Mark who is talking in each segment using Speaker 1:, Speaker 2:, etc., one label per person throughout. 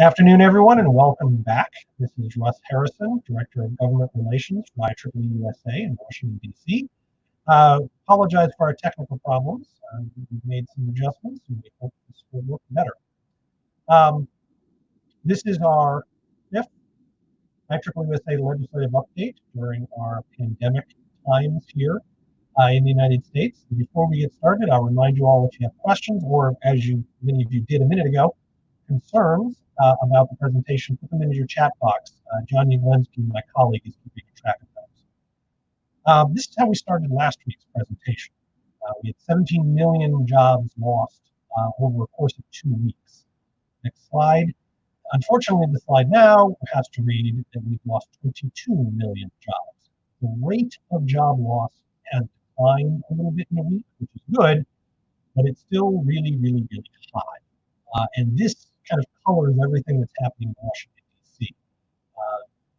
Speaker 1: Afternoon, everyone, and welcome back. This is Russ Harrison, Director of Government Relations for IEEE USA in Washington, D.C. Apologize for our technical problems. We've made some adjustments, and we hope this will work better. This is our fifth IEEE USA legislative update during our pandemic times here in the United States. Before we get started, I'll remind you all if you have questions, or as many of you did a minute ago, concerns about the presentation, put them into your chat box. John Yaglenski, my colleague, is keeping track of those. This is how we started last week's presentation. We had 17 million jobs lost over a course of 2 weeks. Next slide. Unfortunately, the slide now has to read that we've lost 22 million jobs. The rate of job loss has declined a little bit in a week, which is good, but it's still really, really, really high. And this kind of colors everything that's happening in Washington, D.C.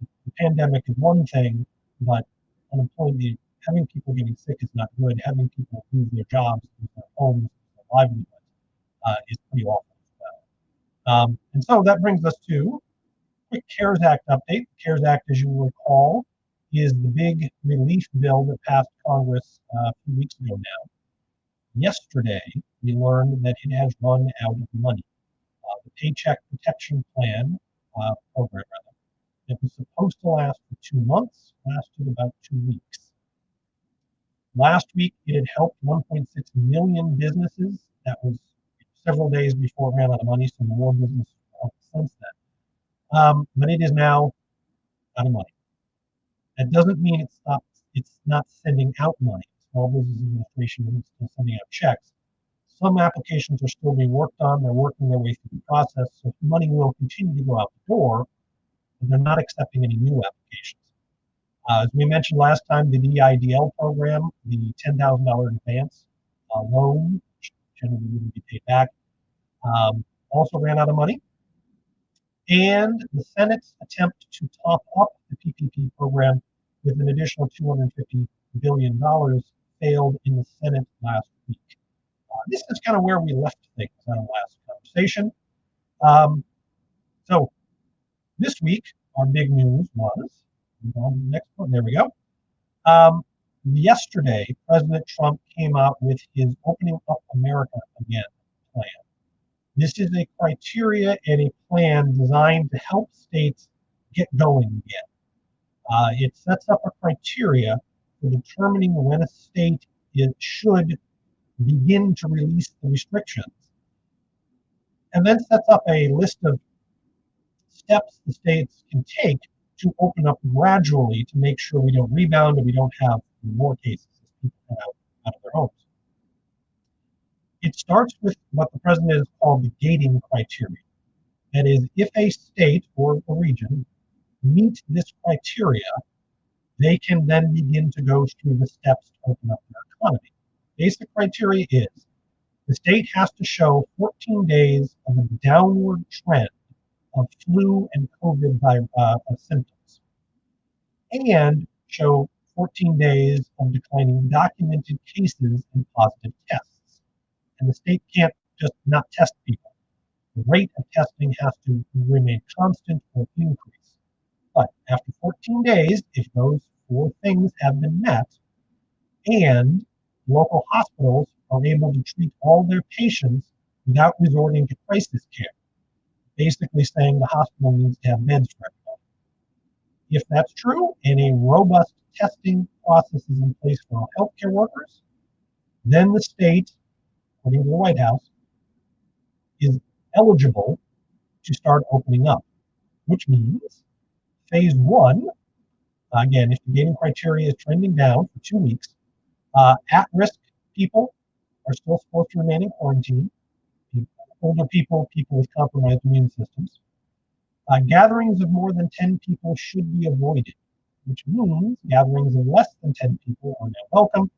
Speaker 1: The pandemic is one thing, but unemployment, having people getting sick is not good. Having people lose their jobs, lose their homes, lose their livelihoods is pretty awful as well. And so that brings us to a quick CARES Act update. The CARES Act, as you will recall, is the big relief bill that passed Congress a few weeks ago now. Yesterday, we learned that it has run out of money. The Paycheck Protection Plan program, that was supposed to last for 2 months, lasted about 2 weeks. Last week, it had helped 1.6 million businesses. That was several days before it ran out of money, so more businesses helped since then. But it is now out of money. That doesn't mean it's not sending out money. Small Business Administration is still sending out checks. Some applications are still being worked on. They're working their way through the process, so money will continue to go out the door, but they're not accepting any new applications. As we mentioned last time, the DIDL program, the $10,000 advance loan, which generally wouldn't be paid back, also ran out of money. And the Senate's attempt to top up the PPP program with an additional $250 billion failed in the Senate last week. This is kind of where we left things on our last conversation. So this week, our big news was, next one, there we go. Yesterday, President Trump came out with his Opening Up America Again plan. This is a criteria and a plan designed to help states get going again. It sets up a criteria for determining when a state should begin to release the restrictions, and then sets up a list of steps the states can take to open up gradually to make sure we don't rebound and we don't have more cases as people get out of their homes. It starts with what the president has called the gating criteria. That is, if a state or a region meets this criteria, they can then begin to go through the steps to open up their economy. Basic criteria is the state has to show 14 days of a downward trend of flu and COVID symptoms, and show 14 days of declining documented cases and positive tests. And the state can't just not test people. The rate of testing has to remain constant or increase. But after 14 days, if those 4 things have been met, and local hospitals are able to treat all their patients without resorting to crisis care, basically saying the hospital needs to have beds for everybody. If that's true, and a robust testing process is in place for all healthcare workers, then the state, according to the White House, is eligible to start opening up, which means phase 1, again, if the gating criteria is trending down for 2 weeks, at-risk people are still supposed to remain in quarantine. Older people, people with compromised immune systems. Gatherings of more than 10 people should be avoided, which means gatherings of less than 10 people are now welcome,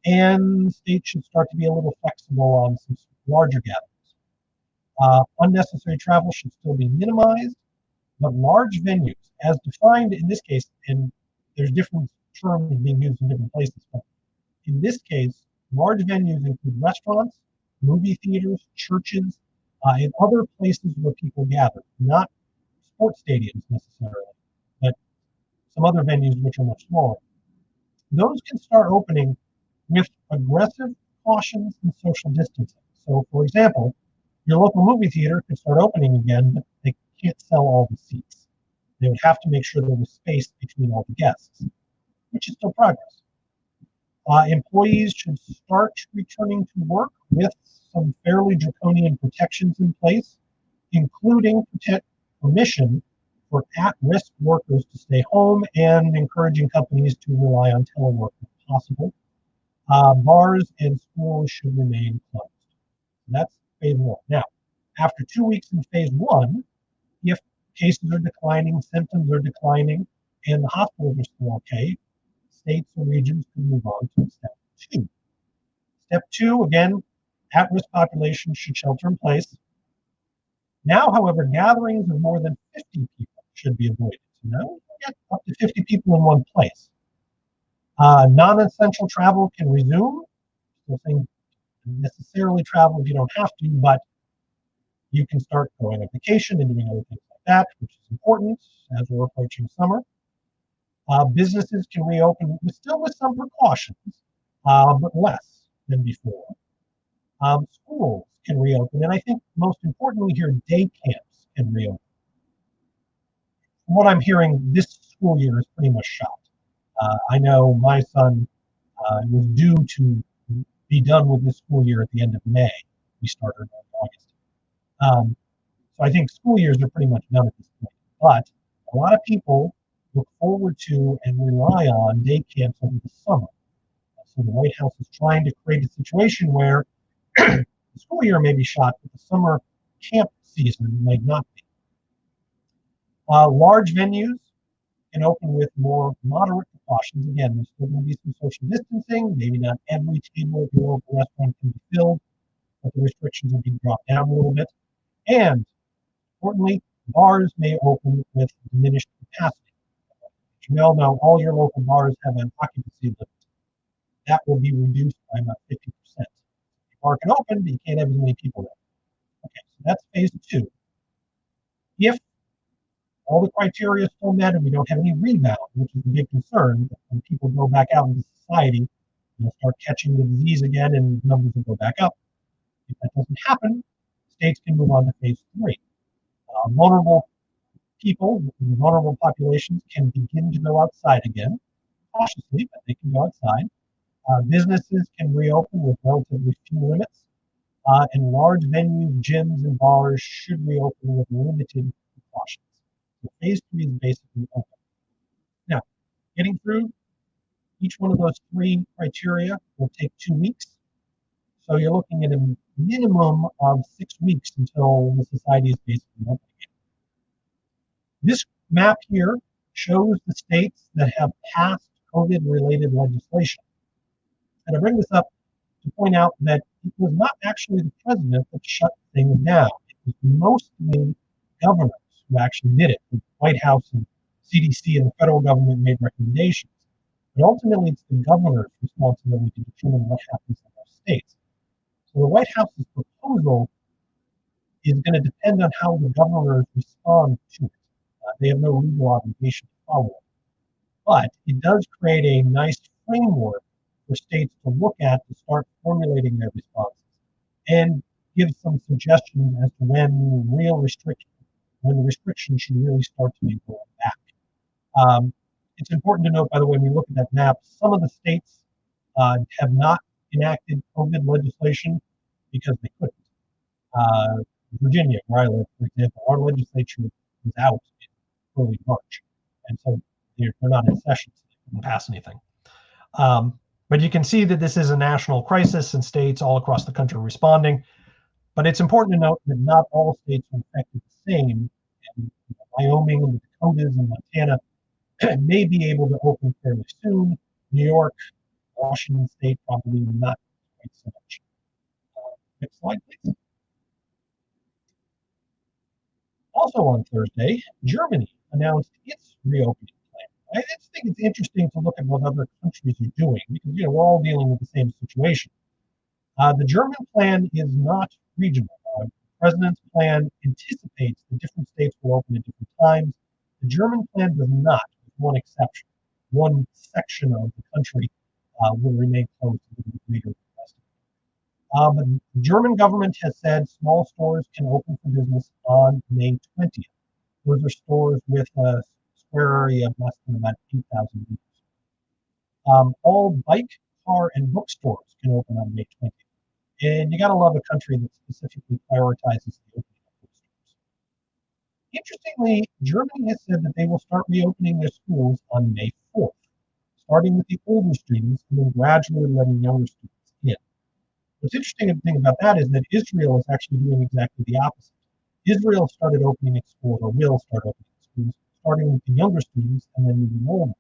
Speaker 1: and states should start to be a little flexible on some larger gatherings. Unnecessary travel should still be minimized, but large venues, as defined in this case, and there's different terms being used in different places, but in this case, large venues include restaurants, movie theaters, churches, in other places where people gather, not sports stadiums necessarily, but some other venues which are much smaller. Those can start opening with aggressive cautions and social distancing. So, for example, your local movie theater could start opening again, but they can't sell all the seats. They would have to make sure there was space between all the guests, which is still progress. Employees should start returning to work with some fairly draconian protections in place, including permission for at-risk workers to stay home and encouraging companies to rely on telework if possible. Bars and schools should remain closed. That's phase one. Now, after 2 weeks in phase one, if cases are declining, symptoms are declining, and the hospitals are still okay, states or regions can move on to step two. Step two, again, at-risk populations should shelter in place. Now, however, gatherings of more than 50 people should be avoided. So now we can get up to 50 people in one place. Non-essential travel can resume. Still saying necessarily travel if you don't have to, but you can start going on vacation and doing other things like that, which is important as we're approaching summer. Businesses can reopen, still with some precautions, but less than before. Schools can reopen, and I think most importantly here, day camps can reopen. From what I'm hearing, this school year is pretty much shot. I know my son was due to be done with this school year at the end of May. We started in August. So I think school years are pretty much done at this point. But a lot of people look forward to and rely on day camps over the summer. So the White House is trying to create a situation where the school year may be shot, but the summer camp season might not be. Large venues can open with more moderate precautions. Again, there's still going to be some social distancing. Maybe not every table at your local restaurant can be filled, but the restrictions will be dropped down a little bit. And importantly, bars may open with diminished capacity. As you all know, all your local bars have an occupancy limit. That will be reduced by about 50%. The bar can open, but you can't have as many people there. Okay, so that's phase two. If all the criteria is still met and we don't have any rebound, which is a big concern, when people go back out into society, they'll start catching the disease again and numbers will go back up. If that doesn't happen, states can move on to phase three. Vulnerable people, vulnerable populations can begin to go outside again, cautiously, but they can go outside. Businesses can reopen with relatively few limits, and large venues, gyms, and bars should reopen with limited precautions. So phase three is basically open. Now, getting through each one of those three criteria will take 2 weeks. So you're looking at a minimum of 6 weeks until the society is basically open again. This map here shows the states that have passed COVID-related legislation. And I bring this up to point out that it was not actually the president that shut things down. It was mostly governors who actually did it. The White House and CDC and the federal government made recommendations. But ultimately, it's the governor's responsibility to determine what happens in their states. So the White House's proposal is going to depend on how the governors respond to it. They have no legal obligation to follow it. But it does create a nice framework for states to look at to start formulating their responses and give some suggestions as to when the restrictions should really start to be rolled back. It's important to note, by the way, when you look at that map, some of the states have not enacted COVID legislation because they couldn't. Virginia, where I live, for example, our legislature was out in early March, and so they're not in session, so they couldn't pass anything. But you can see that this is a national crisis and states all across the country are responding. But it's important to note that not all states are affected the same. And Wyoming and the Dakotas and Montana may be able to open fairly soon. New York, Washington State, probably not quite so much. Next slide, please. Also on Thursday, Germany announced its reopening plan. I just think it's interesting to look at what other countries are doing because we're all dealing with the same situation. The German plan is not regional. president's plan anticipates that different states will open at different times. The German plan does not, with one exception. One section of the country will remain closed a little bit later than the rest of it. The German government has said small stores can open for business on May 20th. Those are stores with a square area of less than about 8,000 meters. All bike, car, and bookstores can open on May 20th. And you gotta love a country that specifically prioritizes the opening of bookstores. Interestingly, Germany has said that they will start reopening their schools on May 4th, starting with the older students and then gradually letting younger students in. What's interesting thing about that is that Israel is actually doing exactly the opposite. Israel started opening its schools, or will start opening its schools, starting with the younger students and then moving older.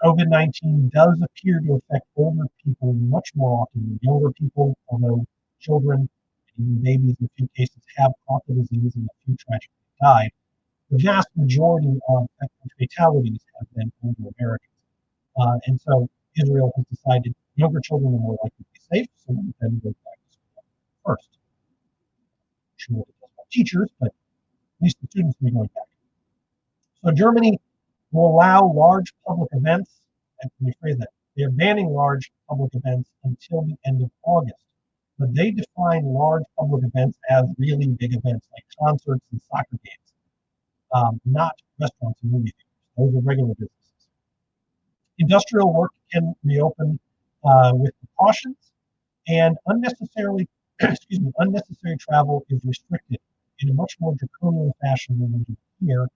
Speaker 1: COVID-19 does appear to affect older people much more often than younger people, although children and even babies in a few cases have caught the disease and a few tragically died. The vast majority of fatalities have been older Americans. And so Israel has decided younger children are more likely to be safe, so then go back to school first. I'm sure what it does about teachers, but at least the students will be going back. So Germany will allow large public events, and let me phrase that, they're banning large public events until the end of August. But they define large public events as really big events like concerts and soccer games, not restaurants and movie theaters. Those are regular businesses. Industrial work can reopen with precautions, and unnecessary travel is restricted in a much more draconian fashion than we do here.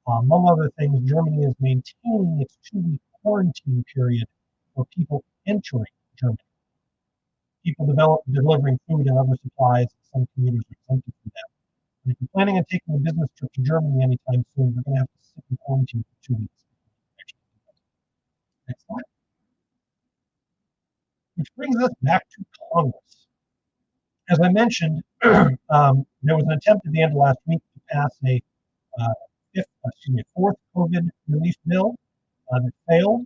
Speaker 1: Among other things, Germany is maintaining its 2-week quarantine period for people entering Germany. People delivering food and other supplies, some commuters are exempted from that. And if you're planning on taking a business trip to Germany anytime soon, you're going to have to sit in quarantine for 2 weeks. Next slide. Which brings us back to Congress. As I mentioned, there was an attempt at the end of last week to pass a fourth COVID relief bill that failed.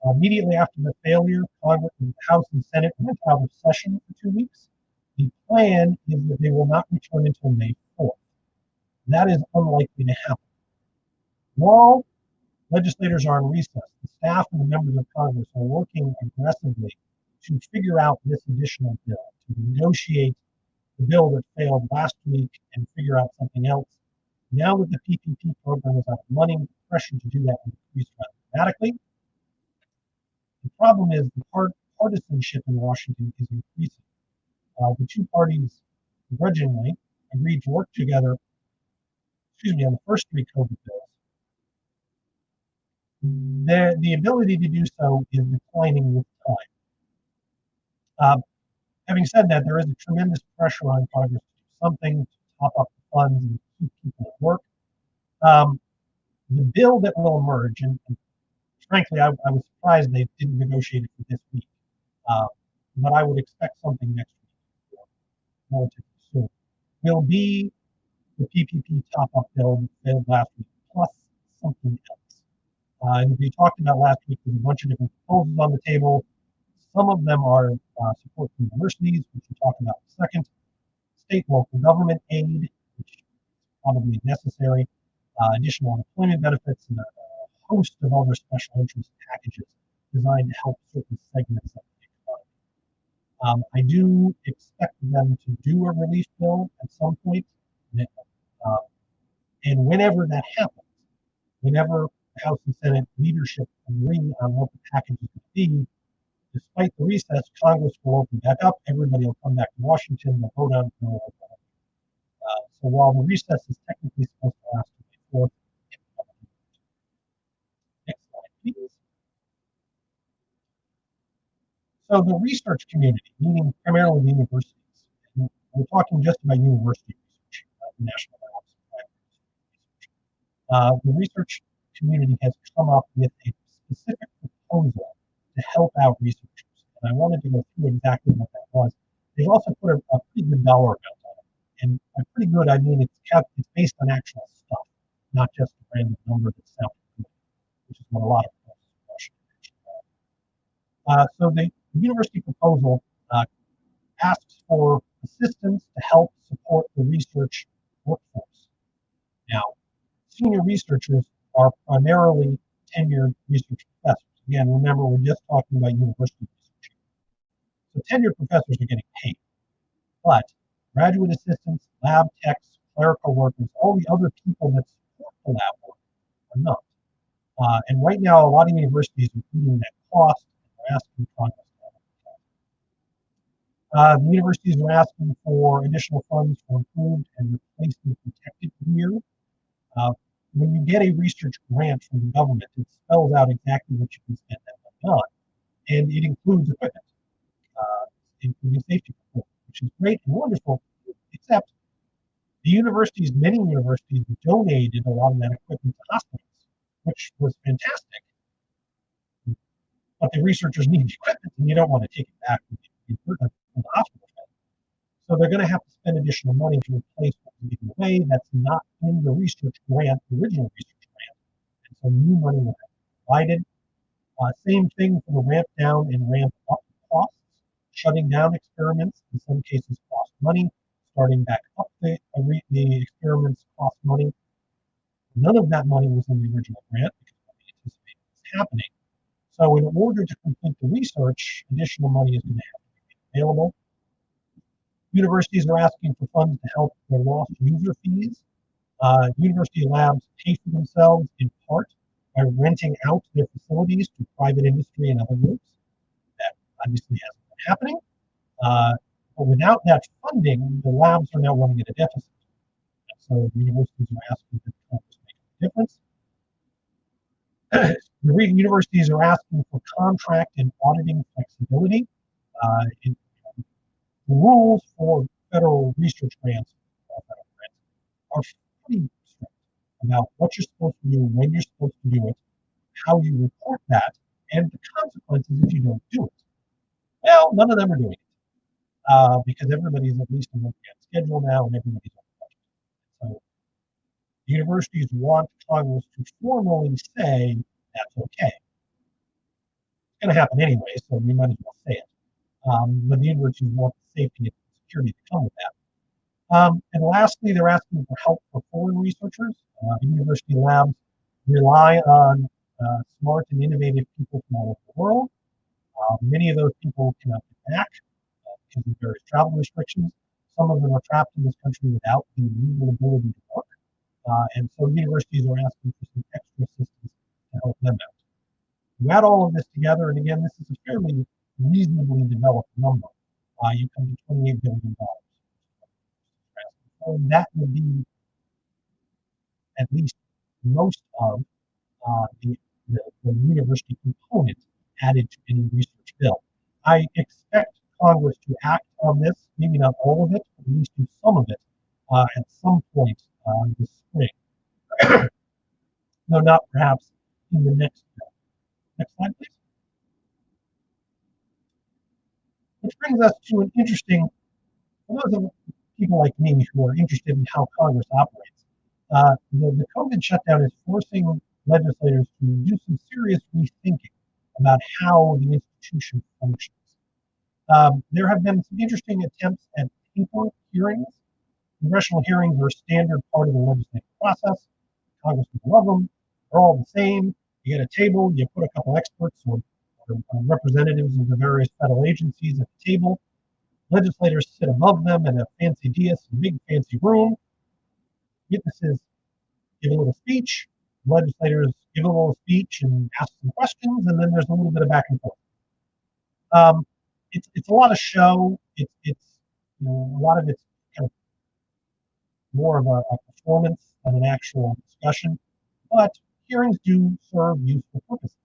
Speaker 1: Immediately after the failure, Congress, the House and Senate went out of session for 2 weeks. The plan is that they will not return until May 4th. That is unlikely to happen. While legislators are on recess, the staff and the members of Congress are working aggressively to figure out this additional bill, to negotiate the bill that failed last week and figure out something else. Now that the PPP program is up and running, the pressure to do that will increase rather dramatically. The problem is the partisanship in Washington is increasing. The two parties begrudgingly agreed to work together, on the first 3 COVID bills. The ability to do so is declining with time. Having said that, there is a tremendous pressure on Congress to do something, to top up the funds and keep people at work. The bill that will emerge, and frankly, I was surprised they didn't negotiate it for this week, but I would expect something next week, relatively soon, will be the PPP top-up bill that failed last week, plus something else. And as we talked about last week, there's a bunch of different proposals on the table. Some of them are support for universities, which we'll talk about in a second, state and local government aid, which is probably necessary, additional unemployment benefits, and a host of other special interest packages designed to help certain segments of the economy. I do expect them to do a relief bill at some point, and whenever that happens, whenever the House and Senate leadership agree on what the package is going to be, despite the recess, Congress will open back up. Everybody will come back to Washington. They'll vote on it. So while the recess is technically supposed to last until May 4th, next slide, please. So the research community, meaning primarily the universities, and we're talking just about university research, national labs, the research community has come up with a specific proposal to help out researchers. And I wanted to go through exactly what that was. They've also put a pretty good dollar amount on it. And by pretty good, I mean it's based on actual stuff, not just a random number that sounds good, which is what a lot of proposals are. So the university proposal asks for assistants to help support the research workforce. Now, senior researchers are primarily tenured research professors. Again, remember, we're just talking about university research. So tenured professors are getting paid, but graduate assistants, lab techs, clerical workers, all the other people that support the lab work are not. And right now, a lot of universities are including that cost, and they're asking Congress to the universities are asking for additional funds for improved and replacement protected gear. When you get a research grant from the government, it spells out exactly what you can spend that money on, and it includes equipment, including safety equipment, which is great and wonderful, except the universities, many universities donated a lot of that equipment to hospitals, which was fantastic. But the researchers need the equipment, and you don't want to take it back from the hospital. So they're going to have to spend additional money to replace what was given away that's not in the research grant, the original research grant. And so new money will have to be provided. Same thing for the ramp down and ramp up costs. Shutting down experiments, in some cases, cost money. Starting back up the experiments cost money. None of that money was in the original grant because nobody anticipated this happening. So in order to complete the research, additional money is going to have to be available. Universities are asking for funds to help their lost user fees. University labs pay for themselves in part by renting out their facilities to private industry and other groups. That obviously hasn't been happening. But without that funding, the labs are now running at a deficit. And so the universities are asking that Congress make a difference. The universities are asking for contract and auditing flexibility. The rules for federal research grants are pretty strict about what you're supposed to do, when you're supposed to do it, how you report that, and the consequences if you don't do it. Well, none of them are doing it because everybody's at least on a schedule now and everybody's on budget. So universities want Congress to formally say that's okay. It's going to happen anyway, so we might as well say it. But the universities want the safety and security to come with that. And lastly, they're asking for help for foreign researchers. University labs rely on smart and innovative people from all over the world. Many of those people cannot get back because of various travel restrictions. Some of them are trapped in this country without the legal ability to work. And so universities are asking for some extra assistance to help them out. You add all of this together, and again, this is a fairly reasonably developed number. You come to $28 billion. And that would be at least most of the university component added to any research bill. I expect Congress to act on this, maybe not all of it, but at least do some of it at some point this spring. No, not perhaps in the next bill. Next slide, please. Which brings us to an interesting, for those of people like me who are interested in how Congress operates, the COVID shutdown is forcing legislators to do some serious rethinking about how the institution functions. There have been some interesting attempts at paper hearings. Congressional hearings are a standard part of the legislative process. Congressmen love them. They're all the same. You get a table, you put a couple experts or representatives of the various federal agencies at the table. Legislators sit above them in a fancy dais, a big fancy room. Witnesses give a little speech. Legislators give a little speech and ask some questions, and then there's a little bit of back and forth. It's a lot of show. It's a lot of it's kind of more of a performance than an actual discussion. But hearings do serve useful purposes.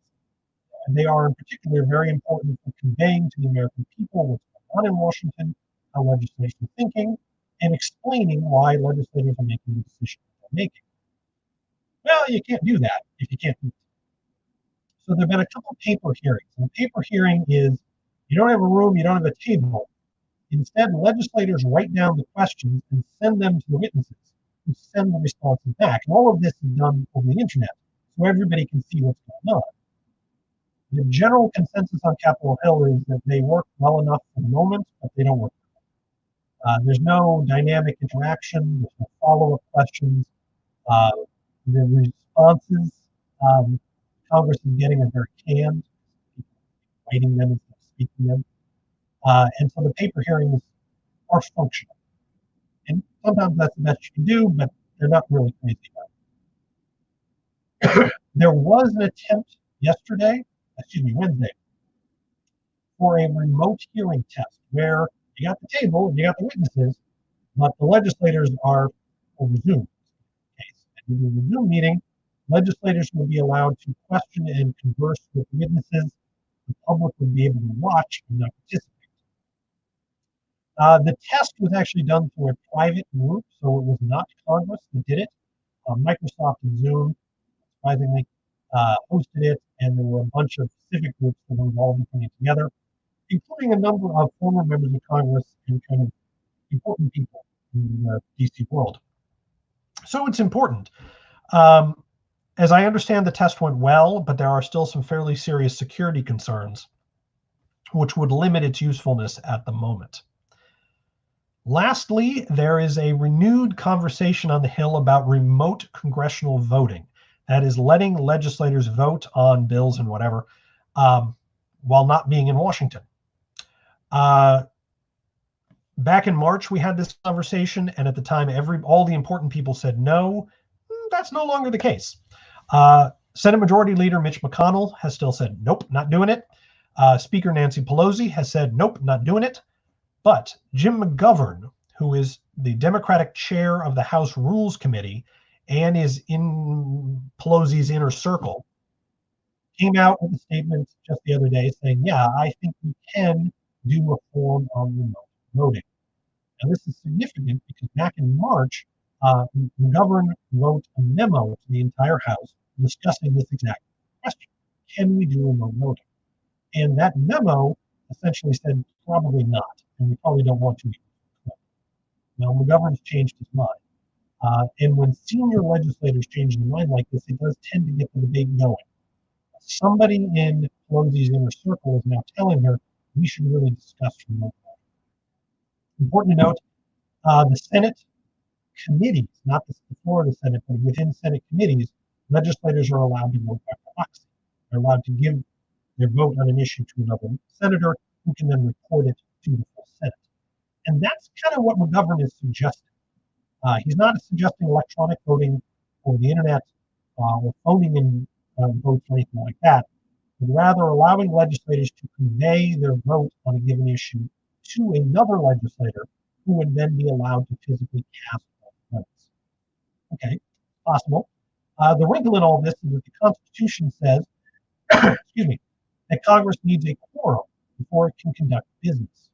Speaker 1: And they are in particular very important for conveying to the American people what's going on in Washington, how legislation is thinking, and explaining why legislators are making the decisions they're making. Well, you can't do that if you can't do it. So there have been a couple of paper hearings. And a paper hearing is you don't have a room, you don't have a table. Instead, legislators write down the questions and send them to the witnesses who send the responses back. And all of this is done over the internet, so everybody can see what's going on. The general consensus on Capitol Hill is that they work well enough for the moment, but they don't work. There's no dynamic interaction, there's no follow-up questions. Uh, the responses Congress is getting are very canned, writing them instead of speaking them. And so the paper hearings are functional. And sometimes that's the best you can do, but they're not really crazy about it. There was an attempt Wednesday, for a remote hearing test where you got the table and you got the witnesses, but the legislators are over Zoom. And in the Zoom meeting, legislators will be allowed to question and converse with witnesses. The public would be able to watch and not participate. The test was actually done through a private group, so it was not Congress that did it. Microsoft and Zoom, surprisingly, hosted it, and there were a bunch of civic groups that were involved in putting it together, including a number of former members of Congress and kind of important people in the DC world. So it's important. As I understand, the test went well, but there are still some fairly serious security concerns, which would limit its usefulness at the moment. Lastly, there is a renewed conversation on the Hill about remote congressional voting. That is letting legislators vote on bills and whatever while not being in Washington. Back in March, we had this conversation, and at the time, all the important people said no. That's no longer the case. Senate Majority Leader Mitch McConnell has still said, nope, not doing it. Speaker Nancy Pelosi has said, nope, not doing it. But Jim McGovern, who is the Democratic chair of the House Rules Committee and is in Pelosi's inner circle, came out with a statement just the other day saying, yeah, I think we can do a form on remote voting. And this is significant because back in March, McGovern wrote a memo to the entire House discussing this exact question. Can we do remote voting? And that memo essentially said, probably not, and we probably don't want to. Now, McGovern's changed his mind. And when senior legislators change their mind like this, it does tend to get the debate going. Somebody in Pelosi's inner circle is now telling her we should really discuss remote voting. Important to note, the Senate committees, not the floor of the Senate, but within Senate committees, legislators are allowed to vote by proxy. They're allowed to give their vote on an issue to another senator who can then report it to the full Senate. And that's kind of what McGovern is suggesting. He's not suggesting electronic voting or the internet or phoning in votes or anything like that, but rather allowing legislators to convey their vote on a given issue to another legislator who would then be allowed to physically cast votes. Okay, possible. The wrinkle in all this is that the Constitution says, excuse me, that Congress needs a quorum before it can conduct business.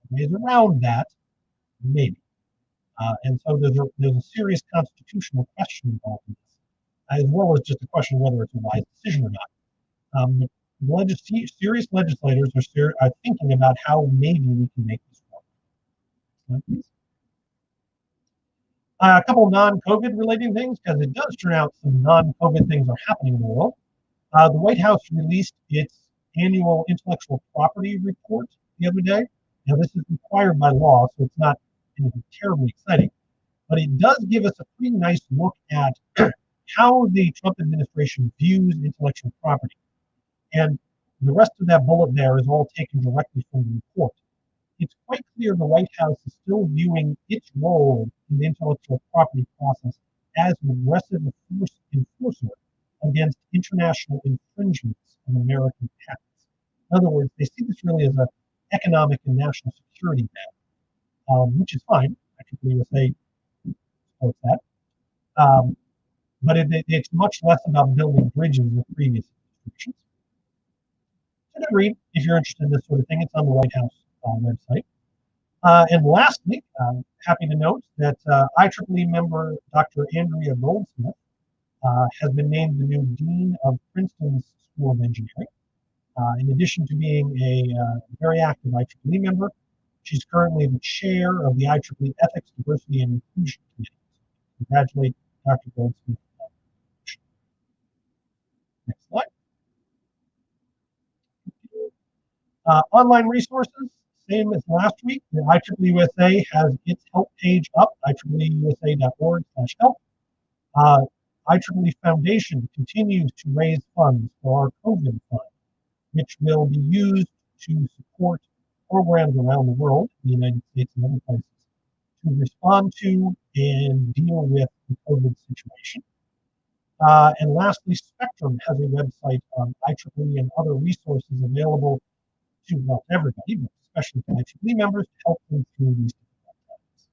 Speaker 1: Ways around that, maybe. And so there's a serious constitutional question involved in this, as well as just a question of whether it's a wise decision or not. Serious legislators are thinking about how maybe we can make this work. A couple of non-COVID related things, because it does turn out some non-COVID things are happening in the world. The White House released its annual intellectual property report the other day. Now, this is required by law, so it's not anything terribly exciting, but it does give us a pretty nice look at how the Trump administration views intellectual property. And the rest of that bullet there is all taken directly from the report. It's quite clear the White House is still viewing its role in the intellectual property process as an aggressive enforcer against international infringements of American patents. In other words, they see this really as an economic and national security matter, which is fine. I think the USA supports that. But it's much less about building bridges with previous institutions. So read if you're interested in this sort of thing. It's on the White House website. And lastly, happy to note that IEEE member Dr. Andrea Goldsmith has been named the new Dean of Princeton's School of Engineering. In addition to being a very active IEEE member, she's currently the chair of the IEEE Ethics, Diversity, and Inclusion Committee. Congratulate Dr. Goldsmith. Next slide. Online resources. same as last week, the IEEE USA has its help page up, IEEE.org/help. IEEE Foundation continues to raise funds for our COVID fund, which will be used to support programs around the world, in the United States and other places, to respond to and deal with the COVID situation. And lastly, Spectrum has a website on IEEE and other resources available to help everybody, but especially to IEEE members, to help them through these difficult times.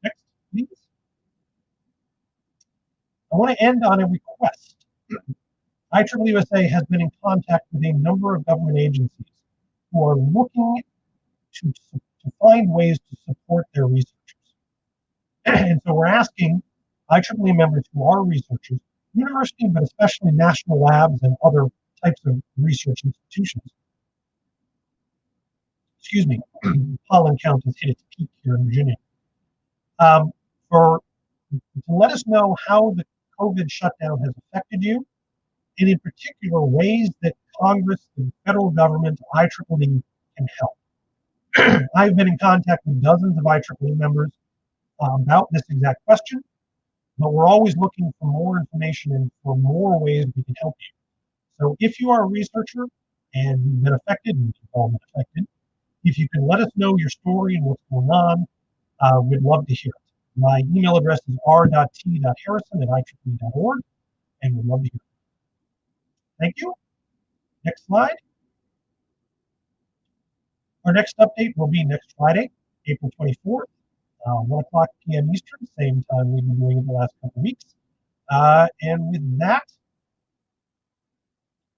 Speaker 1: Next, please. I want to end on a request. IEEE USA has been in contact with a number of government agencies who are looking to find ways to support their researchers. And so we're asking IEEE members who are researchers, university, but especially national labs and other types of research institutions. Excuse me, pollen count has hit its peak here in Virginia. To let us know how the COVID shutdown has affected you, and in particular ways that Congress, the federal government, IEEE can help. I've been in contact with dozens of IEEE members about this exact question, but we're always looking for more information and for more ways we can help you. So if you are a researcher and you've been affected, and you've all been affected, if you can let us know your story and what's going on, we'd love to hear it. My email address is r.t.harrison@ieee.org, and we'd love to hear it. Thank you. Next slide. Our next update will be next Friday, April 24th, 1 o'clock p.m. Eastern, same time we've been doing it the last couple of weeks. And with that,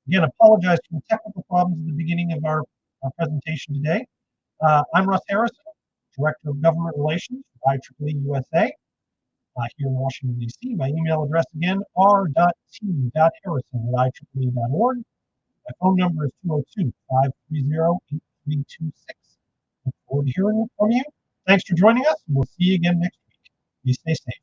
Speaker 1: again, apologize for the technical problems at the beginning of our presentation today. I'm Russ Harrison, Director of Government Relations for IEEE USA here in Washington, D.C. My email address again, r.t.harrison@ieee.org. My phone number is 202-530-8326. Look forward to hearing from you. Thanks for joining us, and we'll see you again next week. Please stay safe.